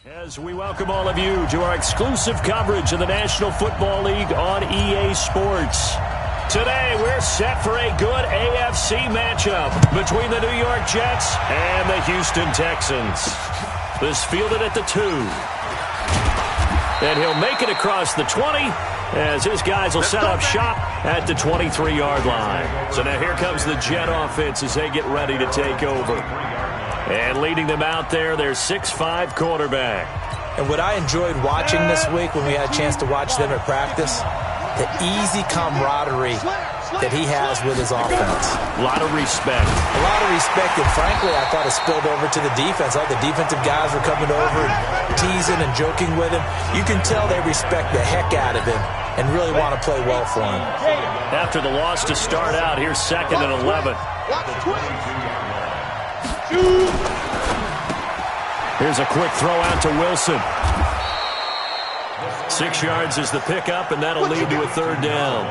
As we welcome all of you to our exclusive coverage of the National Football League on EA Sports. Today, we're set for a good AFC matchup between the New York Jets and the Houston Texans. This fielded at the 2. And he'll make it across the 20 as his guys will set up shop at the 23-yard line. So now here comes the Jet offense as they get ready to take over. And leading them out there, their 6'5" quarterback. And what I enjoyed watching this week when we had a chance to watch them at practice, the easy camaraderie that he has with his offense. A lot of respect. A lot of respect, and frankly, I thought it spilled over to the defense. All the defensive guys were coming over and teasing and joking with him. You can tell they respect the heck out of him and really want to play well for him. After the loss to start out, here's 2nd and 11. Here's a quick throw out to Wilson. 6 yards is the pickup, and that'll lead to a 3rd down.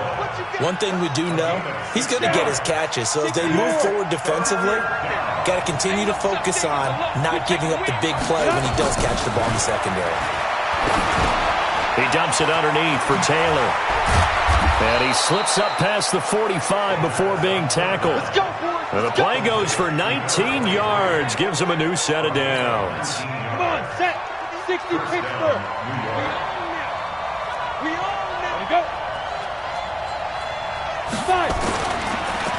One thing we do know, he's going to get his catches. So as they move forward defensively, got to continue to focus on not giving up the big play when he does catch the ball in the secondary. He dumps it underneath for Taylor. And he slips up past the 45 before being tackled. And the play goes for 19 yards, gives him a new set of downs. Come on, set. 60 Pittsburgh. We own now. Go. 5.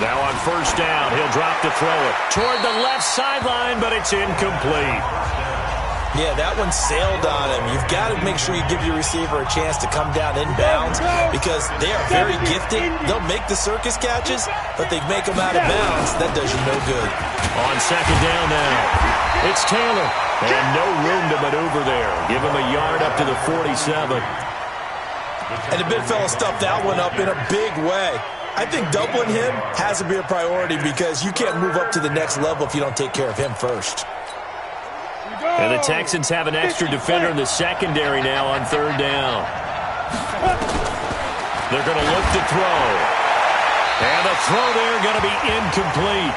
Now on 1st down, he'll drop to throw it toward the left sideline, but it's incomplete. Yeah, that one sailed on him. You've got to make sure you give your receiver a chance to come down inbounds because they are very gifted. They'll make the circus catches, but they make them out of bounds. That does you no good. On 2nd down now, it's Taylor. And no room to maneuver there. Give him a yard up to the 47. And the big fella stuffed that one up in a big way. I think doubling him has to be a priority because you can't move up to the next level if you don't take care of him first. And the Texans have an extra defender in the secondary now on 3rd down. They're going to look to throw. And the throw there going to be incomplete.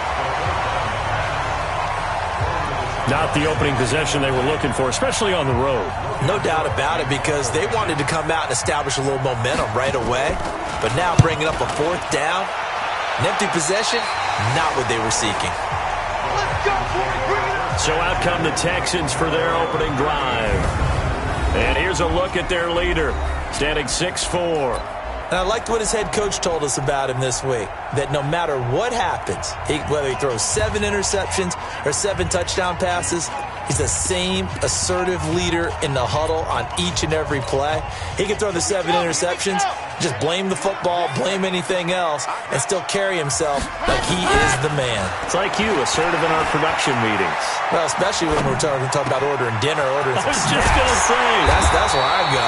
Not the opening possession they were looking for, especially on the road. No doubt about it, because they wanted to come out and establish a little momentum right away. But now bringing up a 4th down, an empty possession, not what they were seeking. Let's go, boys. So out come the Texans for their opening drive. And here's a look at their leader, standing 6'4". And I liked what his head coach told us about him this week, that no matter what happens, whether he throws 7 interceptions or 7 touchdown passes, he's the same assertive leader in the huddle on each and every play. He can throw the 7 interceptions, just blame the football, blame anything else, and still carry himself like he is the man. It's like you, assertive in our production meetings. Well, especially when we're talking about ordering dinner, ordering some I was just going to say. That's where I go.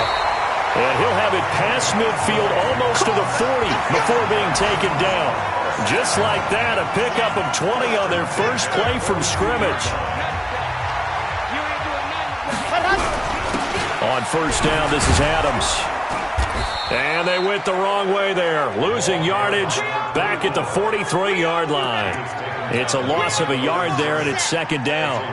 And he'll have it past midfield almost to the 40 before being taken down. Just like that, a pickup of 20 on their first play from scrimmage. On 1st down, this is Adams. And they went the wrong way there, losing yardage back at the 43-yard line. It's a loss of a yard there, and it's 2nd down.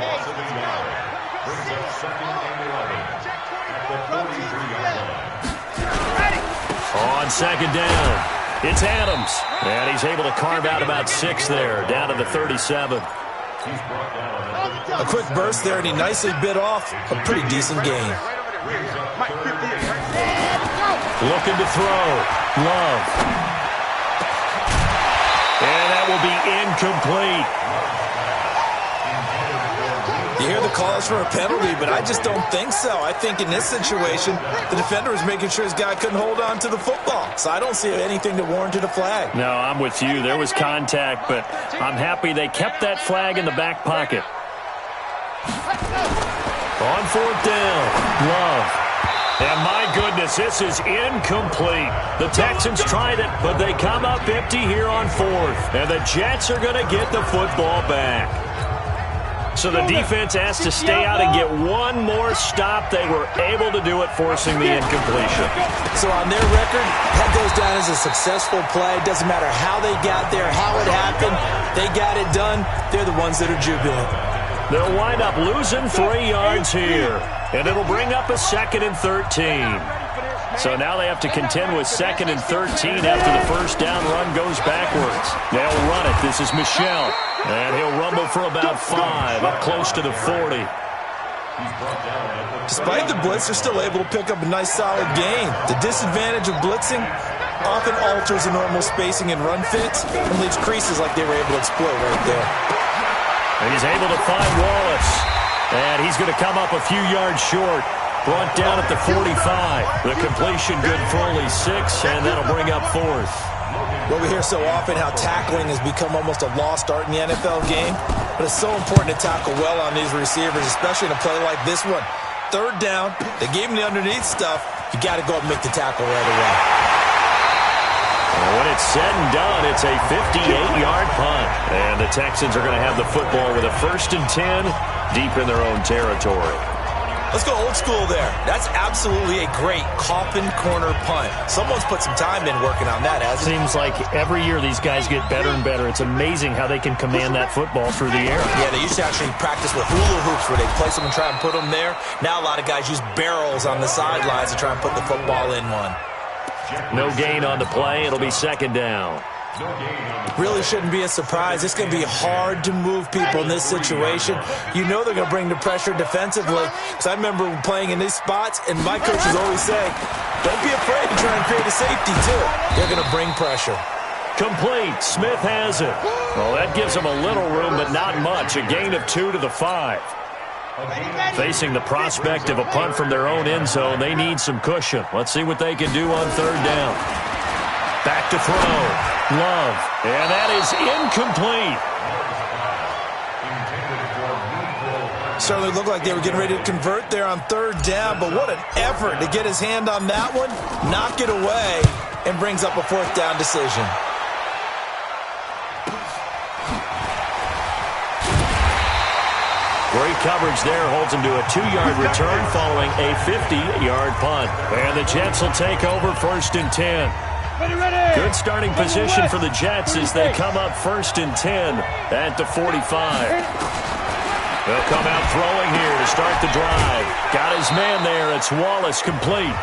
On 2nd down, it's Adams. And he's able to carve out about 6 there, down to the 37. A quick burst there, and he nicely bit off a pretty decent gain. Looking to throw. Love. And that will be incomplete. You hear the calls for a penalty, but I just don't think so. I think in this situation, the defender was making sure his guy couldn't hold on to the football. So I don't see anything that warranted a flag. No, I'm with you. There was contact, but I'm happy they kept that flag in the back pocket. On 4th down, Love. And my goodness, this is incomplete. The Texans tried it, but they come up empty here on 4th. And the Jets are going to get the football back. So the defense has to stay out and get one more stop. They were able to do it, forcing the incompletion. So on their record, that goes down as a successful play. Doesn't matter how they got there, how it happened. They got it done. They're the ones that are jubilant. They'll wind up losing 3 yards here. And it'll bring up a 2nd and 13. So now they have to contend with 2nd and 13 after the first down run goes backwards. They'll run it. This is Michel. And he'll rumble for about 5, up close to the 40. Despite the blitz, they're still able to pick up a nice solid gain. The disadvantage of blitzing often alters the normal spacing and run fits and leaves creases like they were able to exploit right there. And he's able to find Wallace. And he's going to come up a few yards short. Brought down at the 45. The completion good for only 6, and that'll bring up 4th. Well, we hear so often how tackling has become almost a lost art in the NFL game, but it's so important to tackle well on these receivers, especially in a play like this one. 3rd down, they gave him the underneath stuff. You got to go and make the tackle right away. And when it's said and done, it's a 58-yard punt. And the Texans are going to have the football with a 1st and 10 deep in their own territory. Let's go old school there. That's absolutely a great coffin corner punt. Someone's put some time in working on that, hasn't it? Seems like every year these guys get better and better. It's amazing how they can command that football through the air. Yeah, they used to actually practice with hula hoops where they'd place them and try and put them there. Now a lot of guys use barrels on the sidelines to try and put the football in one. No gain on the play. It'll be 2nd down. Really shouldn't be a surprise. It's going to be hard to move people in this situation. You know they're going to bring the pressure defensively. Because I remember playing in these spots, and my coaches always say, don't be afraid to try and create a safety, too. They're going to bring pressure. Complete. Smith has it. Well, that gives them a little room, but not much. A gain of 2 to the 5. Facing the prospect of a punt from their own end zone, they need some cushion. Let's see what they can do on 3rd down. Back to throw. Love. And that is incomplete. Certainly looked like they were getting ready to convert there on 3rd down, but what an effort to get his hand on that one, knock it away, and brings up a 4th down decision. Great coverage there, holds him to a 2-yard return following a 50-yard punt. And the Jets will take over 1st and 10. Good starting position for the Jets as they come up 1st and 10 at the 45. They'll come out throwing here to start the drive. Got his man there. It's Wallace, complete.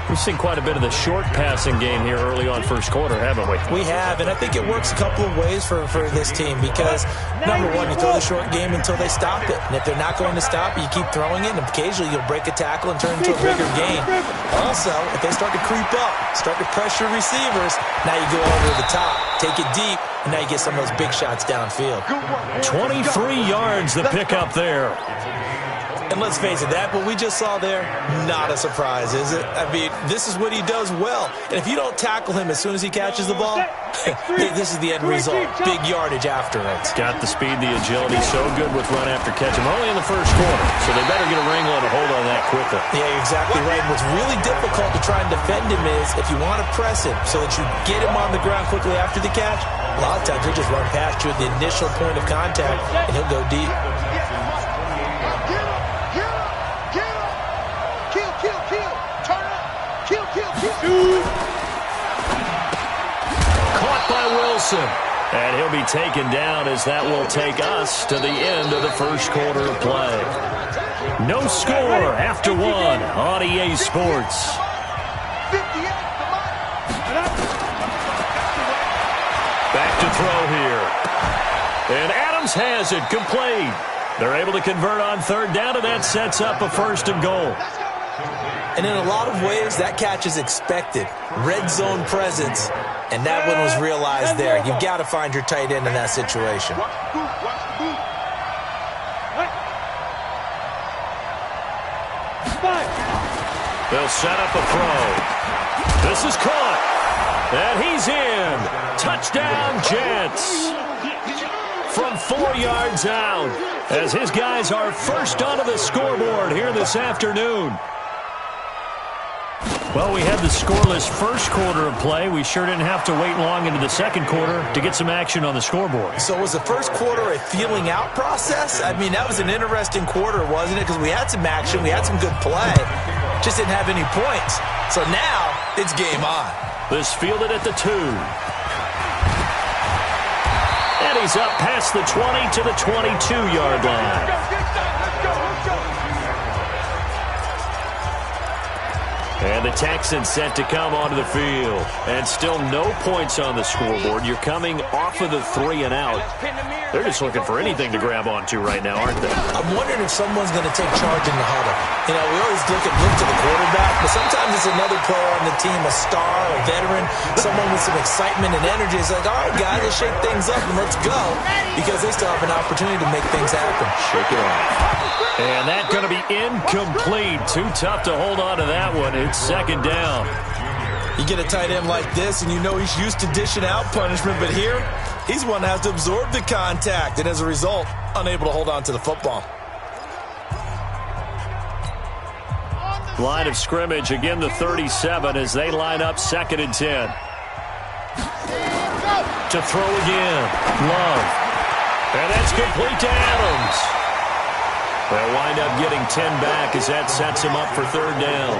We've seen quite a bit of the short passing game here early on 1st quarter, haven't we? We have, and I think it works a couple of ways for this team because, number one, you throw the short game until they stop it. And if they're not going to stop it, you keep throwing it, and occasionally you'll break a tackle and turn into a bigger gain. Also, if they start to creep up, start to pressure receivers, now you go over the top, take it deep, and now you get some of those big shots downfield. 23 yards the pickup there. And let's face it, that what we just saw there, not a surprise, is it? I mean, this is what he does well. And if you don't tackle him as soon as he catches the ball, this is the end result. Big yardage afterwards. Got the speed, the agility, so good with run after catch. I'm only in the 1st quarter, so they better get a wrangle and a hold on that quickly. Yeah, you're exactly right. What's really difficult to try and defend him is if you want to press him so that you get him on the ground quickly after the catch, a lot of times he'll just run past you at the initial point of contact, and he'll go deep. Caught by Wilson. And he'll be taken down as that will take us to the end of the 1st quarter of play. No score after 1 on EA Sports. Back to throw here. And Adams has it, complete. They're able to convert on 3rd down, and that sets up a 1st and goal. And in a lot of ways, that catch is expected. Red zone presence, and that one was realized there. You've got to find your tight end in that situation. They'll set up a throw. This is caught. And he's in. Touchdown, Jets. From 4 yards out, as his guys are first onto the scoreboard here this afternoon. Well, we had the scoreless 1st quarter of play. We sure didn't have to wait long into the 2nd quarter to get some action on the scoreboard. So was the 1st quarter a feeling out process? I mean, that was an interesting quarter, wasn't it? Because we had some action, we had some good play, just didn't have any points. So now it's game on. This fielded at the 2. And he's up past the 20 to the 22-yard line. And the Texans set to come onto the field. And still no points on the scoreboard. You're coming off of the 3 and out. They're just looking for anything to grab onto right now, aren't they? I'm wondering if someone's going to take charge in the huddle. You know, we always look to the quarterback, but sometimes it's another player on the team, a star, a veteran, someone with some excitement and energy. It's like, all right, guys, let's shake things up and let's go, because they still have an opportunity to make things happen. Shake it off. And that's going to be incomplete. Too tough to hold on to that one. It's second down. You get a tight end like this, and you know he's used to dishing out punishment, but here, he's one that has to absorb the contact, and as a result, unable to hold on to the football. Line of scrimmage, again the 37 as they line up 2nd and 10. To throw again. Love. And that's complete to Adams. They'll wind up getting 10 back as that sets him up for 3rd down.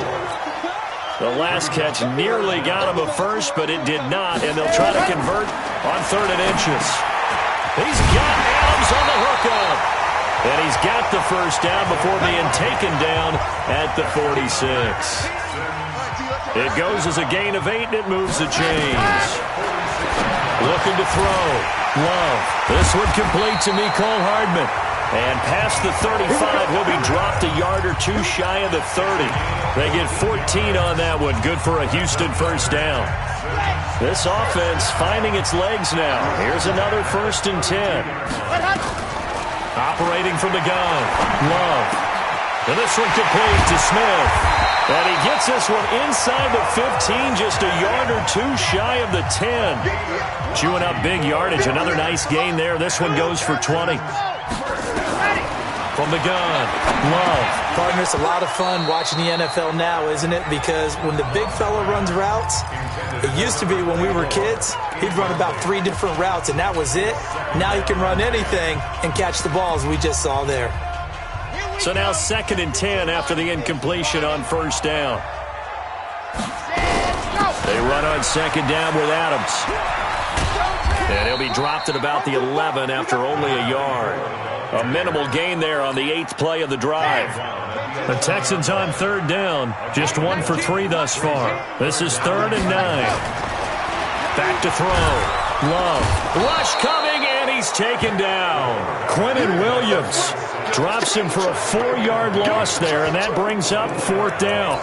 The last catch nearly got him a first, but it did not, and they'll try to convert on 3rd and inches. He's got Adams on the hookup. And he's got the first down before being taken down at the 46. It goes as a gain of 8, and it moves the chains. Looking to throw. Love. This one complete to Mecole Hardman. And past the 35, will be dropped a yard or two shy of the 30. They get 14 on that one. Good for a Houston first down. This offense finding its legs now. Here's another 1st and 10. Operating from the gun. Love. And this one complete to Smith. And he gets this one inside the 15, just a yard or two shy of the 10. Chewing up big yardage. Another nice gain there. This one goes for 20. From the gun. Love. Partner, it's a lot of fun watching the NFL now, isn't it? Because when the big fella runs routes, it used to be when we were kids, he'd run about 3 different routes, and that was it. Now he can run anything and catch the balls we just saw there. So now 2nd and 10 after the incompletion on 1st down. They run on 2nd down with Adams. And he'll be dropped at about the 11 after only a yard. A minimal gain there on the 8th play of the drive. The Texans on 3rd down. Just 1 for 3 thus far. This is 3rd and 9. Back to throw. Love. Rush coming, and he's taken down. Quentin Williams drops him for a 4-yard loss there, and that brings up 4th down.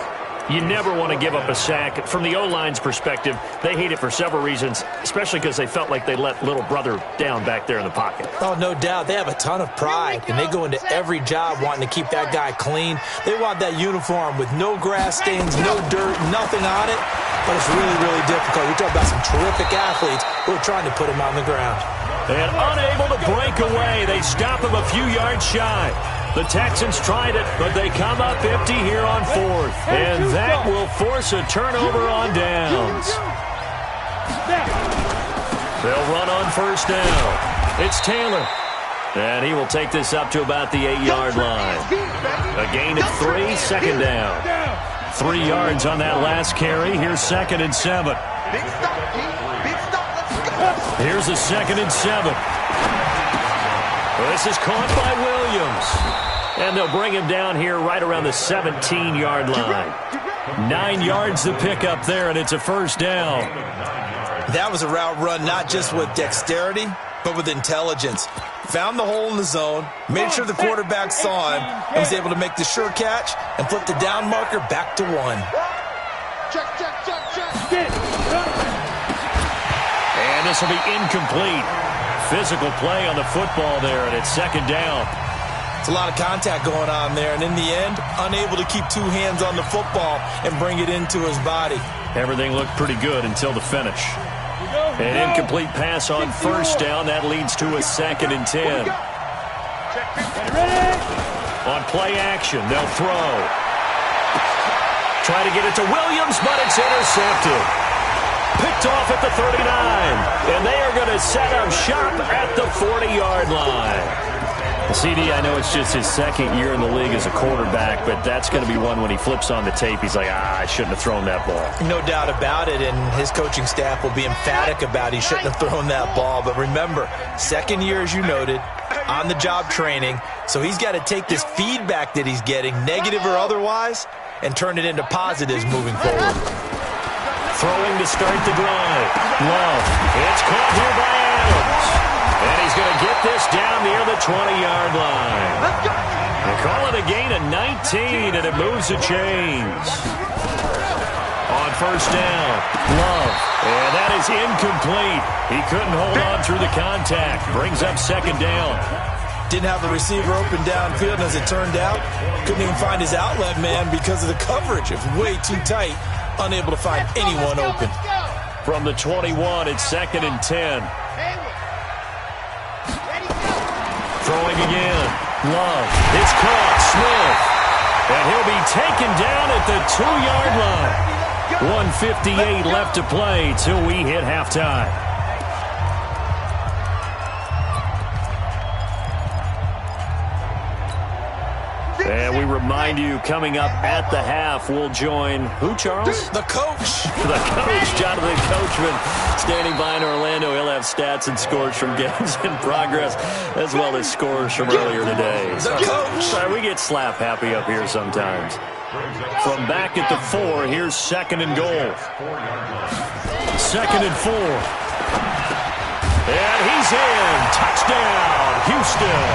You never want to give up a sack. From the O-line's perspective, they hate it for several reasons, especially because they felt like they let little brother down back there in the pocket. Oh, no doubt. They have a ton of pride, and they go into every job wanting to keep that guy clean. They want that uniform with no grass stains, no dirt, nothing on it. But it's really, really difficult. We talk about some terrific athletes who are trying to put him on the ground. And unable to break away, they stop him a few yards shy. The Texans tried it, but they come up empty here on 4th. And that will force a turnover on downs. They'll run on 1st down. It's Taylor. And he will take this up to about the 8-yard line. A gain of 3, 2nd down. 3 yards on that last carry. Here's 2nd and 7. Here's a 2nd and 7. This is caught by Williams. And they'll bring him down here right around the 17-yard line. 9 yards to pick up there, and it's a 1st down. That was a route run not just with dexterity, but with intelligence. Found the hole in the zone, made sure the quarterback saw him, and was able to make the sure catch and flip the down marker back to 1. And this will be incomplete. Physical play on the football there, and it's 2nd down. It's a lot of contact going on there, and in the end, unable to keep 2 hands on the football and bring it into his body. Everything looked pretty good until the finish. An incomplete pass on 1st down. That leads to a 2nd and 10. On play action, they'll throw. Try to get it to Williams, but it's intercepted. Picked off at the 39. And they are going to set up shop at the 40-yard line. CD, I know it's just his 2nd year in the league as a quarterback, but that's going to be one when he flips on the tape, he's like, I shouldn't have thrown that ball. No doubt about it, and his coaching staff will be emphatic about he shouldn't have thrown that ball. But remember, 2nd year, as you noted, on-the-job training, so he's got to take this feedback that he's getting, negative or otherwise, and turn it into positives moving forward. Throwing to start the drive. Love. It's caught here by Adams. And he's going to get this down near the 20-yard line. They call it a gain of 19, and it moves the chains. On first down, Love. And that is incomplete. He couldn't hold on through the contact. Brings up second down. Didn't have the receiver open downfield, and as it turned out, couldn't even find his outlet man because of the coverage. It was way too tight, unable to find anyone open. From the 21, it's 2nd and 10. Throwing again. Love. It's caught. Smith. And he'll be taken down at the 2-yard line. 1:58 left to play till we hit halftime. And we remind you, coming up at the half, we'll join who, Charles? The coach. The coach, Jonathan Coachman, standing by in Orlando. He'll have stats and scores from games in progress, as well as scores from earlier today. The coach. Sorry, we get slap happy up here sometimes. From back at the 4, here's 2nd and goal. 2nd and 4. And he's in. Touchdown, Houston.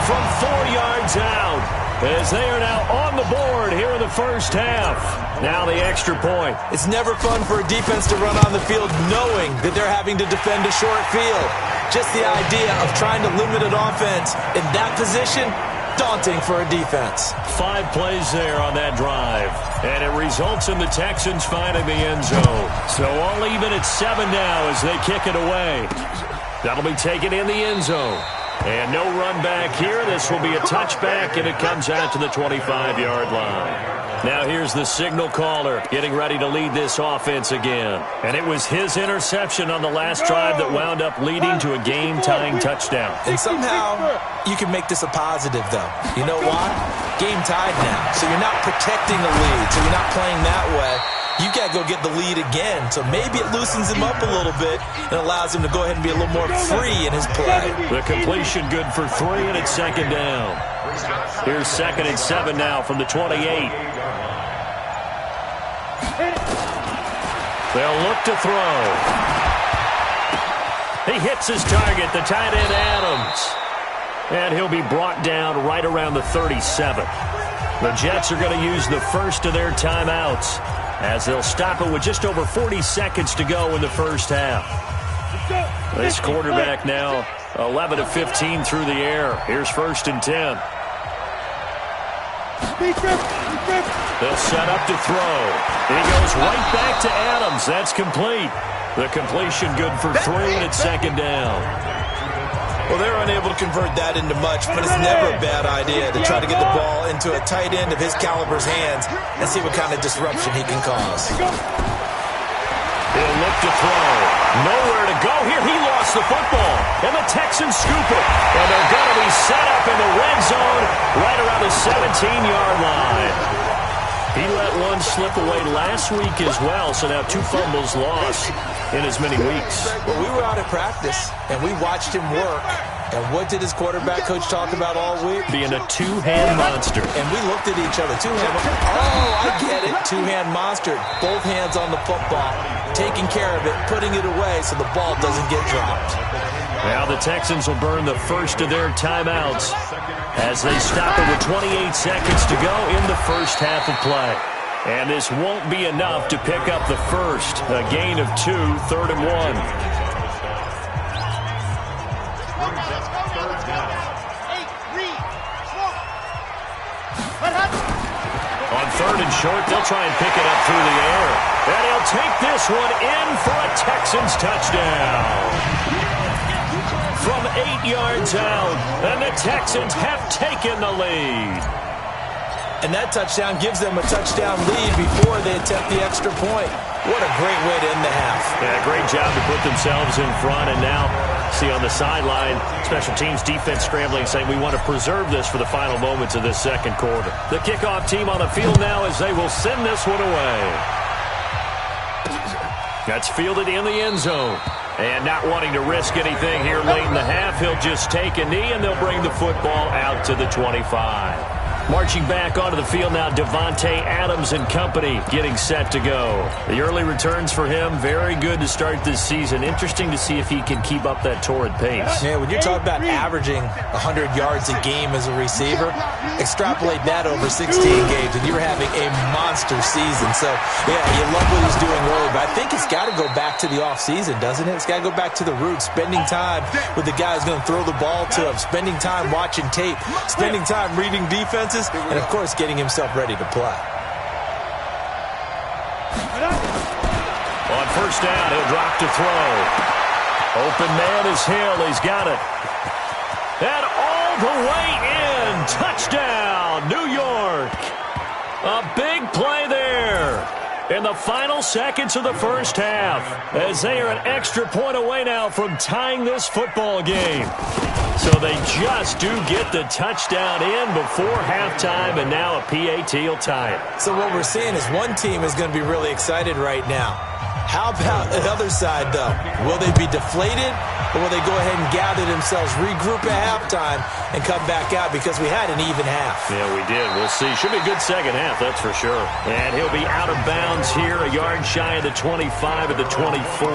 From 4 yards out, as they are now on the board here in the first half. Now the extra point. It's never fun for a defense to run on the field knowing that they're having to defend a short field. Just the idea of trying to limit an offense in that position, daunting for a defense. 5 plays there on that drive, and it results in the Texans finding the end zone. So all even at 7 now as they kick it away. That'll be taken in the end zone. And no run back here. This will be a touchback, and it comes out to the 25-yard line. Now here's the signal caller getting ready to lead this offense again. And it was his interception on the last drive that wound up leading to a game-tying touchdown. And somehow you can make this a positive, though. You know why? Game tied now. So you're not protecting the lead. So you're not playing that way. You got to go get the lead again. So maybe it loosens him up a little bit and allows him to go ahead and be a little more free in his play. The completion good for 3, and it's 2nd down. Here's 2nd and 7 now from the 28. They'll look to throw. He hits his target, the tight end Adams. And he'll be brought down right around the 37. The Jets are going to use the first of their timeouts, as they'll stop it with just over 40 seconds to go in the first half. This quarterback now 11 of 15 through the air. Here's 1st and 10. They'll set up to throw. And he goes right back to Adams. That's complete. The completion good for 3, and it's 2nd down. Well, they're unable to convert that into much, but it's never a bad idea to try to get the ball into a tight end of his caliber's hands and see what kind of disruption he can cause. He'll look to throw. Nowhere to go here. He lost the football, and the Texans scoop it. And they're going to be set up in the red zone right around the 17-yard line. He let one slip away last week as well, so now 2 fumbles lost in as many weeks. Well, we were out at practice, and we watched him work. And what did his quarterback coach talk about all week? Being a 2-hand monster. And we looked at each other. 2-hand. Oh, I get it. 2-hand monster. Both hands on the football, taking care of it, putting it away so the ball doesn't get dropped. Now the Texans will burn the first of their timeouts as they stop it with 28 seconds to go in the first half of play. And this won't be enough to pick up the first. A gain of 2, 3rd and 1. On 3rd and short, they'll try and pick it up through the air. And he'll take this one in for a Texans touchdown. From 8 yards out, and the Texans have taken the lead. And that touchdown gives them a touchdown lead before they attempt the extra point. What a great way to end the half. Yeah, great job to put themselves in front. And now, see on the sideline, special teams defense scrambling, saying we want to preserve this for the final moments of this second quarter. The kickoff team on the field now as they will send this one away. That's fielded in the end zone. And not wanting to risk anything here late in the half, he'll just take a knee, and they'll bring the football out to the 25. Marching back onto the field now, Devontae Adams and company getting set to go. The early returns for him, very good to start this season. Interesting to see if he can keep up that torrid pace. Yeah, when you're talking about averaging 100 yards a game as a receiver, extrapolate that over 16 games, and you're having a monster season. So, yeah, you love what he's doing early, but I think it's got to go back to the offseason, doesn't it? It's got to go back to the roots, spending time with the guy who's going to throw the ball to him, spending time watching tape, spending time reading defenses, and, of course, getting himself ready to play. On first down, he'll drop to throw. Open man is Hill. He's got it. And all the way in. Touchdown, New York. A big play there in the final seconds of the first half, as they are an extra point away now from tying this football game. So they just do get the touchdown in before halftime, and now a PAT will tie it. So what we're seeing is one team is going to be really excited right now. How about the other side, though? Will they be deflated, or will they go ahead and gather themselves, regroup at halftime, and come back out because we had an even half? Yeah, we did. We'll see. Should be a good second half, that's for sure. And he'll be out of bounds here, a yard shy of the 25 at the 24.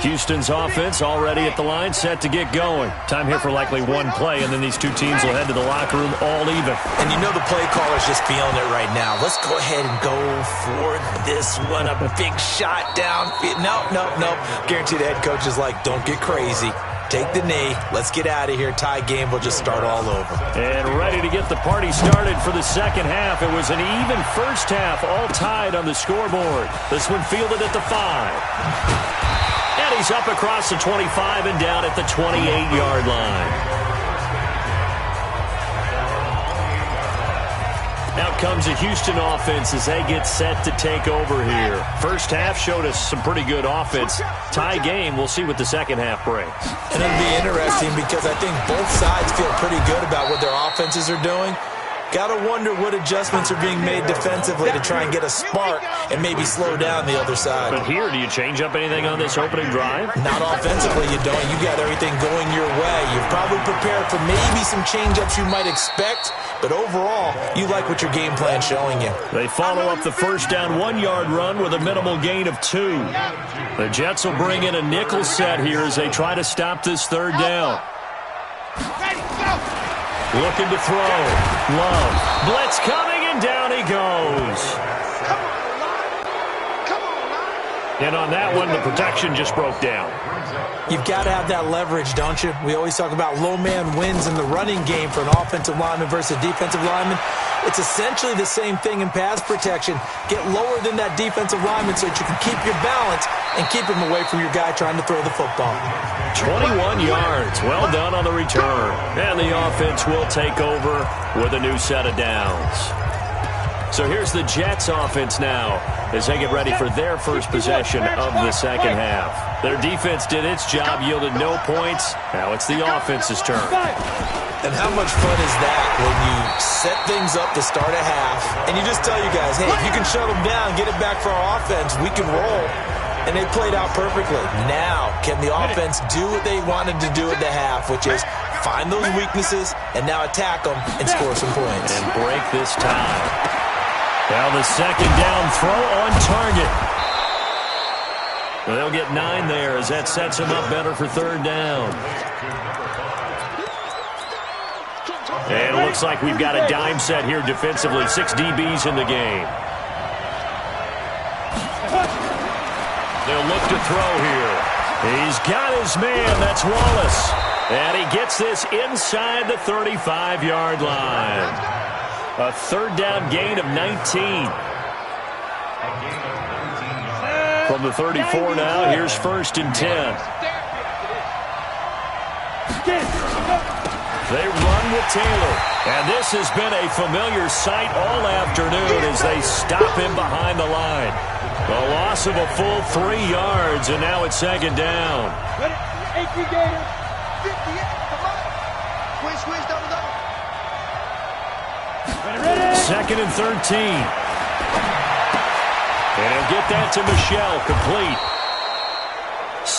Houston's offense already at the line, set to get going. Time here for likely one play, and then these two teams will head to the locker room all even. And you know the play caller's just feeling it right now. Let's go ahead and go for this one. A big shot down. No. Guarantee the head coach is like, don't get crazy. Take the knee. Let's get out of here. Tie game. We'll just start all over. And ready to get the party started for the second half. It was an even first half, all tied on the scoreboard. This one fielded at the 5. And he's up across the 25 and down at the 28-yard line. Out comes the Houston offense as they get set to take over here. First half showed us some pretty good offense. Tie game, we'll see what the second half brings. And it'll be interesting because I think both sides feel pretty good about what their offenses are doing. Got to wonder what adjustments are being made defensively to try and get a spark and maybe slow down the other side. But here, do you change up anything on this opening drive? Not offensively, you don't. You got everything going your way. You've probably prepared for maybe some change-ups you might expect, but overall, you like what your game plan's showing you. They follow up the first down 1-yard run with a minimal gain of 2. The Jets will bring in a nickel set here as they try to stop this third down. Looking to throw. Love. Blitz coming, and down he goes. And on that one, the protection just broke down. You've got to have that leverage, don't you? We always talk about low man wins in the running game for an offensive lineman versus defensive lineman. It's essentially the same thing in pass protection. Get lower than that defensive lineman so that you can keep your balance and keep him away from your guy trying to throw the football. 21 yards. Well done on the return. And the offense will take over with a new set of downs. So here's the Jets offense now as they get ready for their first possession of the second half. Their defense did its job, yielded no points. Now it's the offense's turn. And how much fun is that when you set things up to start a half and you just tell you guys, hey, if you can shut them down, get it back for our offense, we can roll. And they played out perfectly. Now, can the offense do what they wanted to do at the half, which is find those weaknesses and now attack them and score some points. And break this tie. Now the second down throw on target. They'll get 9 there as that sets them up better for third down. And it looks like we've got a dime set here defensively. 6 DBs in the game. They'll look to throw here. He's got his man. That's Wallace. And he gets this inside the 35-yard line. A third down gain of 19. From the 34 now, here's first and 10. They run with Taylor. And this has been a familiar sight all afternoon as they stop him behind the line. A loss of a full 3 yards, and now it's second down. Second and 13. And he'll get that to Michelle, complete.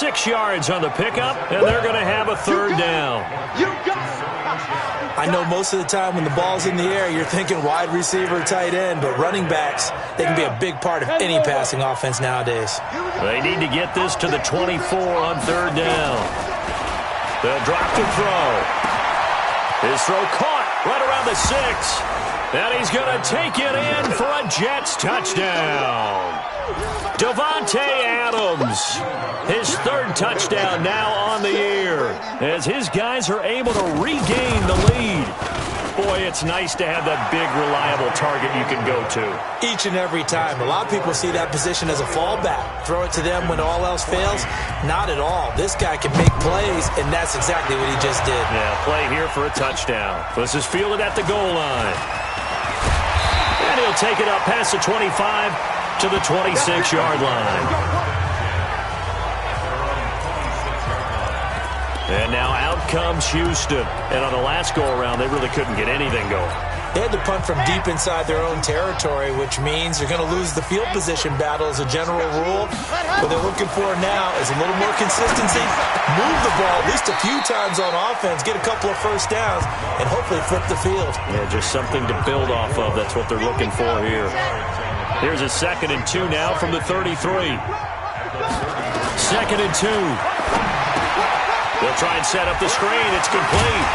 6 yards on the pickup, and they're going to have a third down. I know most of the time when the ball's in the air, you're thinking wide receiver, tight end, but running backs, they can be a big part of any passing offense nowadays. They need to get this to the 24 on third down. They'll drop to throw. His throw caught right around the 6. And he's going to take it in for a Jets touchdown. Davante Adams, his third touchdown now on the year, as his guys are able to regain the lead. Boy, it's nice to have that big, reliable target you can go to. Each and every time. A lot of people see that position as a fallback. Throw it to them when all else fails. Not at all. This guy can make plays, and that's exactly what he just did. Yeah, play here for a touchdown. This is fielded at the goal line. And he'll take it up past the 25 to the 26-yard line. And now out comes Houston. And on the last go-around, they really couldn't get anything going. They had to punt from deep inside their own territory, which means they're going to lose the field position battle as a general rule. What they're looking for now is a little more consistency, move the ball at least a few times on offense, get a couple of first downs, and hopefully flip the field. Yeah, just something to build off of. That's what they're looking for here. Here's a 2nd and 2 now from the 33. 2nd and 2. They'll try and set up the screen. It's complete.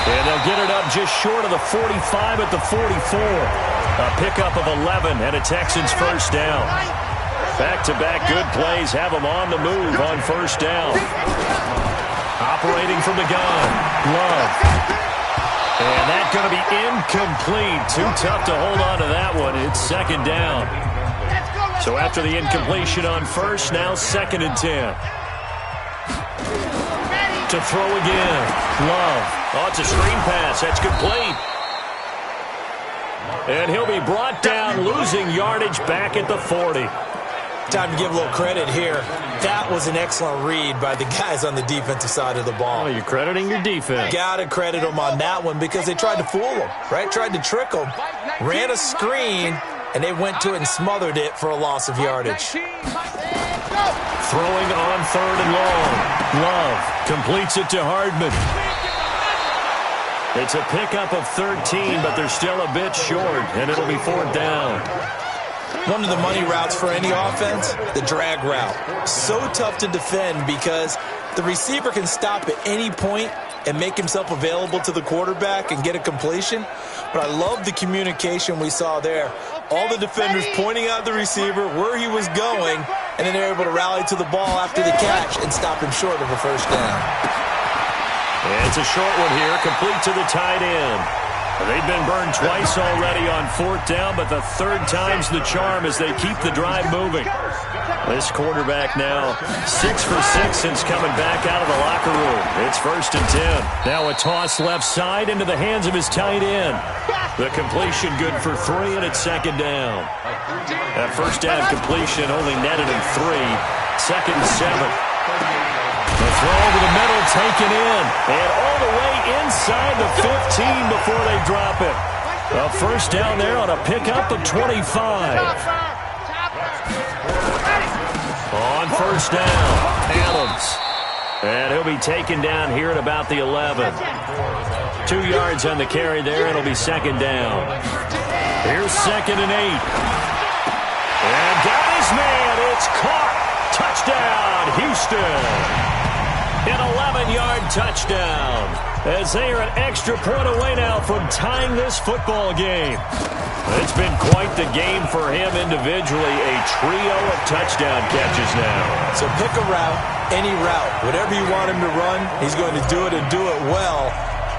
And they'll get it up just short of the 45 at the 44. A pickup of 11 and a Texans first down. Back-to-back good plays have them on the move on first down. Operating from the gun. Love. And that's going to be incomplete. Too tough to hold on to that one. It's 2nd down. So after the incompletion on first, now 2nd and 10. To throw again. Love. Oh, it's a screen pass. That's complete. And he'll be brought down, losing yardage back at the 40. Time to give a little credit here. That was an excellent read by the guys on the defensive side of the ball. Oh, you're crediting your defense. Got to credit them on that one because they tried to fool them, right? Tried to trick them. Ran a screen, and they went to it and smothered it for a loss of yardage. Throwing on 3rd and long. Love completes it to Hardman. It's a pickup of 13, but they're still a bit short, and it'll be 4th down. One of the money routes for any offense, the drag route. So tough to defend because the receiver can stop at any point and make himself available to the quarterback and get a completion. But I love the communication we saw there. All the defenders pointing out the receiver, where he was going, and then they're able to rally to the ball after the catch and stop him short of a first down. And it's a short one here, complete to the tight end. They've been burned twice already on 4th down, but the 3rd time's the charm as they keep the drive moving. This quarterback now 6 for 6 since coming back out of the locker room. It's 1st and 10. Now a toss left side into the hands of his tight end. The completion good for 3, and it's 2nd down. That first down completion only netted him 3. 2nd and 7. The throw over the middle taken in. And all the way inside the 15 before they drop it. A first down there on a pickup of 25. On first down, Adams. And he'll be taken down here at about the 11. 2 yards on the carry there. It'll be 2nd down. Here's 2nd and 8. And got his man. It's caught. Touchdown, Houston. An 11-yard touchdown as they are an extra point away now from tying this football game. It's been quite the game for him individually, a trio of touchdown catches now. So pick a route, any route. Whatever you want him to run, he's going to do it and do it well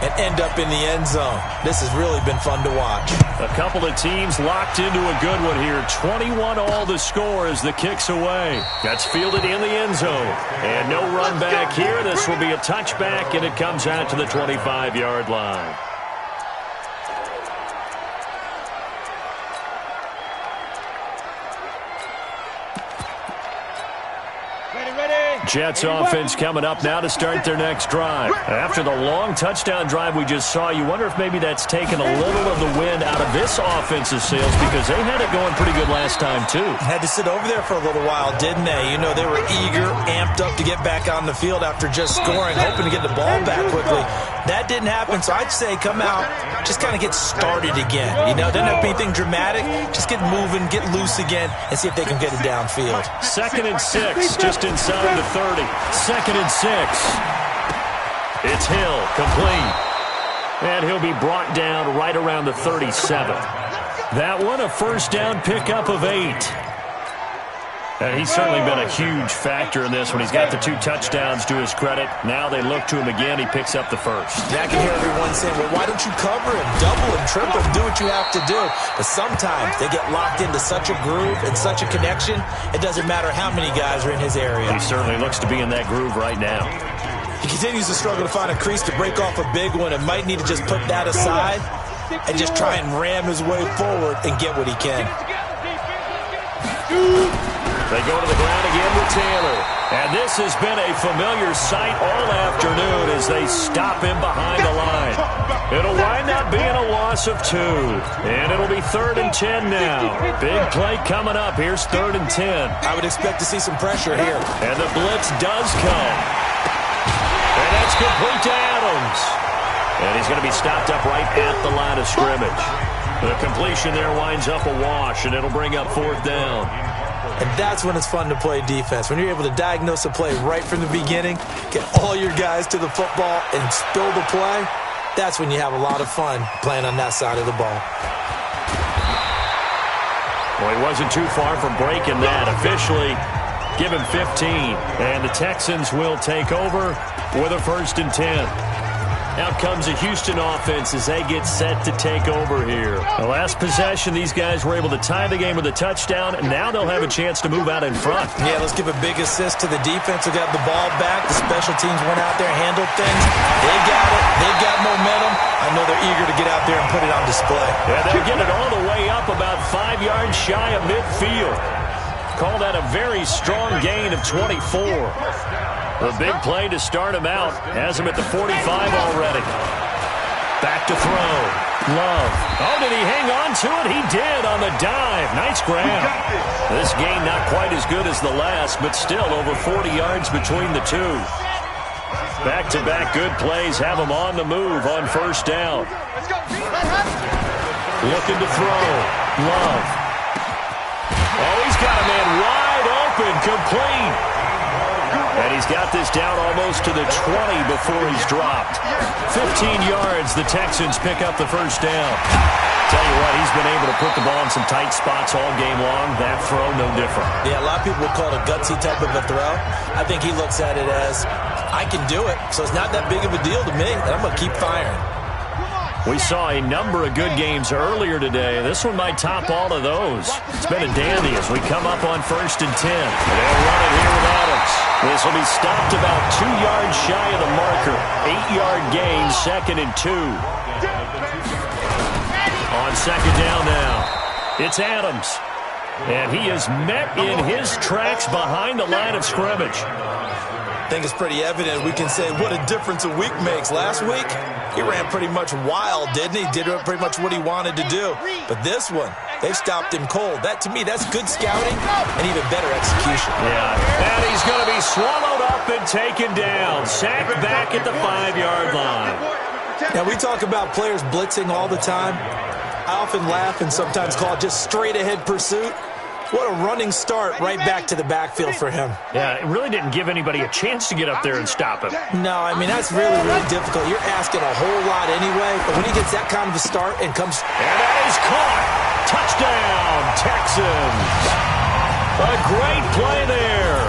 and end up in the end zone. This has really been fun to watch. A couple of teams locked into a good one here. 21 all the score as the kick's away. That's fielded in the end zone. And no run back here. This will be a touchback, and it comes out to the 25-yard line. Jets offense coming up now to start their next drive. After the long touchdown drive we just saw, you wonder if maybe that's taken a little of the wind out of this offense's sails because they had it going pretty good last time too. Had to sit over there for a little while, didn't they? You know, they were eager, amped get back on the field after just scoring, hoping to get the ball back quickly. That didn't happen, so I'd say come out, just kind of get started again. You know, doesn't have to be anything dramatic. Just get moving, get loose again, and see if they can get it downfield. 2nd and 6, just inside the 30. 2nd and 6. It's Hill, complete. And he'll be brought down right around the 37. That one, a first down pickup of 8. And he's certainly been a huge factor in this when he's got the 2 touchdowns to his credit. Now they look to him again. He picks up the first. Yeah, I can hear everyone saying, well, why don't you cover him, double him, triple him, do what you have to do. But sometimes they get locked into such a groove and such a connection, it doesn't matter how many guys are in his area. He certainly looks to be in that groove right now. He continues to struggle to find a crease to break off a big one and might need to just put that aside and just try and ram his way forward and get what he can. They go to the ground again with Taylor. And this has been a familiar sight all afternoon as they stop him behind the line. It'll wind up being a loss of 2. And it'll be 3rd and 10 now. Big play coming up. Here's 3rd and 10. I would expect to see some pressure here. And the blitz does come. And that's complete to Adams. And he's going to be stopped up right at the line of scrimmage. The completion there winds up a wash, and it'll bring up 4th down. And that's when it's fun to play defense. When you're able to diagnose a play right from the beginning, get all your guys to the football, and spill the play, that's when you have a lot of fun playing on that side of the ball. Well, he wasn't too far from breaking that. Officially, give him 15. And the Texans will take over with a 1st and 10. Out comes a Houston offense as they get set to take over here. The last possession, these guys were able to tie the game with a touchdown, and now they'll have a chance to move out in front. Yeah, let's give a big assist to the defense who got the ball back. The special teams went out there and handled things. They got it. They've got momentum. I know they're eager to get out there and put it on display. Yeah, they'll get it all the way up about 5 yards shy of midfield. Call that a very strong gain of 24. The big play to start him out. Has him at the 45 already. Back to throw. Love. Oh, did he hang on to it? He did on the dive. Nice grab. This game not quite as good as the last, but still over 40 yards between the two. Back-to-back good plays have him on the move on 1st down. Looking to throw. Love. Oh, he's got a man wide open. Complete. And he's got this down almost to the 20 before he's dropped. 15 yards, the Texans pick up the 1st down. Tell you what, he's been able to put the ball in some tight spots all game long. That throw, no different. Yeah, a lot of people would call it a gutsy type of a throw. I think he looks at it as, I can do it, so it's not that big of a deal to me, and I'm going to keep firing. We saw a number of good games earlier today. This one might top all of those. It's been a dandy as we come up on 1st and 10. They'll run it here with Adams. This will be stopped about 2 yards shy of the marker. 8-yard gain, 2nd and 2. On 2nd down now, it's Adams. And he is met in his tracks behind the line of scrimmage. I think it's pretty evident. We can say what a difference a week makes. Last week, he ran pretty much wild, didn't he? Did pretty much what he wanted to do. But this one, they've stopped him cold. That, to me, that's good scouting and even better execution. Yeah, and he's going to be swallowed up and taken down. Sacked back at the 5-yard line. Now, we talk about players blitzing all the time. I often laugh and sometimes call it just straight-ahead pursuit. What a running start right back to the backfield for him. Yeah, it really didn't give anybody a chance to get up there and stop him. No, I mean, that's really, really difficult. You're asking a whole lot anyway, but when he gets that kind of a start and comes... And that is caught. Touchdown, Texans. A great play there.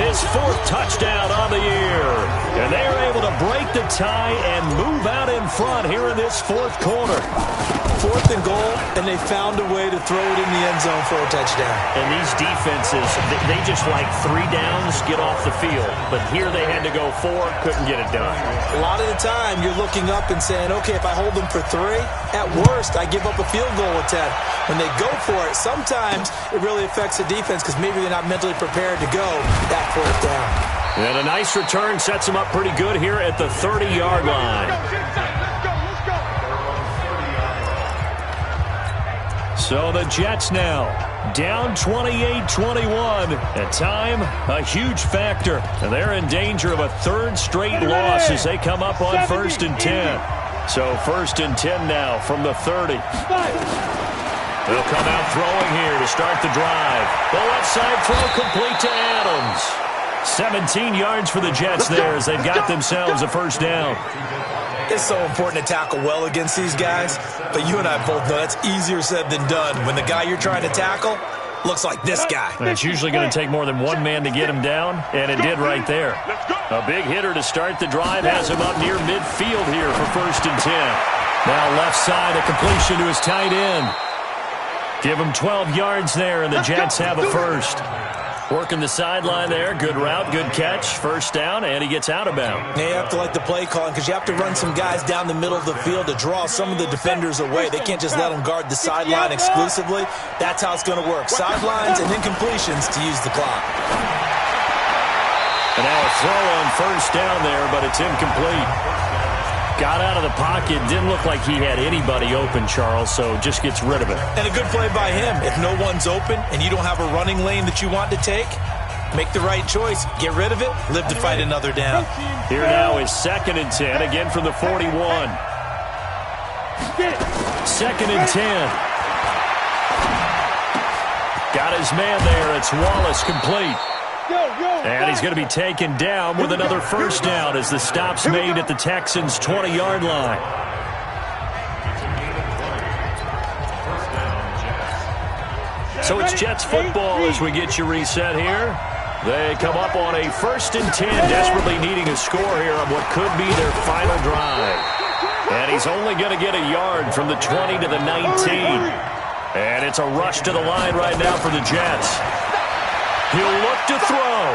His 4th touchdown on the year. And they are able to break the tie and move out in front here in this 4th quarter. 4th and goal, and they found a way to throw it in the end zone for a touchdown. And these defenses, they just like 3 downs, get off the field. But here they had to go 4, couldn't get it done. A lot of the time, you're looking up and saying, okay, if I hold them for 3, at worst, I give up a field goal attempt. When they go for it, sometimes it really affects the defense because maybe they're not mentally prepared to go that 4th down. And a nice return sets them up pretty good here at the 30-yard line. So the Jets now Down 28-21. At time, a huge factor. And they're in danger of a third straight loss as they come up on 1st and 10. So 1st and 10 now from the 30. They'll come out throwing here to start the drive. The left side throw complete to Adams. 17 yards for the Jets there as they've got themselves a first down. It's so important to tackle well against these guys, but you and I both know that's easier said than done when the guy you're trying to tackle looks like this guy. And it's usually going to take more than one man to get him down, and it did right there. A big hitter to start the drive has him up near midfield here for 1st and 10. Now left side, a completion to his tight end. Give him 12 yards there, and the Jets have a first. Working the sideline there. Good route, good catch. First down, and he gets out of bounds. Yeah, you have to like the play calling because you have to run some guys down the middle of the field to draw some of the defenders away. They can't just let them guard the sideline exclusively. That's how it's going to work. Sidelines and incompletions to use the clock. And now a throw on first down there, but it's incomplete. Got out of the pocket. Didn't look like he had anybody open, Charles, so just gets rid of it. And a good play by him. If no one's open and you don't have a running lane that you want to take, make the right choice. Get rid of it. Live to fight another down. Here now is 2nd and 10, again from the 41. 2nd and 10. Got his man there. It's Wallace complete. And he's going to be taken down with another first down as the stop's made at the Texans' 20-yard line. So it's Jets football as we get you reset here. They come up on a 1st and 10, desperately needing a score here on what could be their final drive. And he's only going to get a yard from the 20 to the 19. And it's a rush to the line right now for the Jets. He'll look to throw.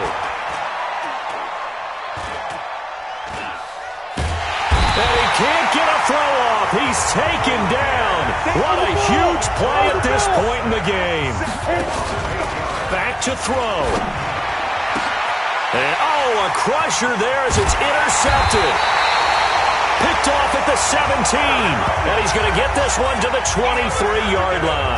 And he can't get a throw off. He's taken down. What a huge play at this point in the game. Back to throw. And, a crusher there as it's intercepted. Picked off at the 17. And he's going to get this one to the 23-yard line.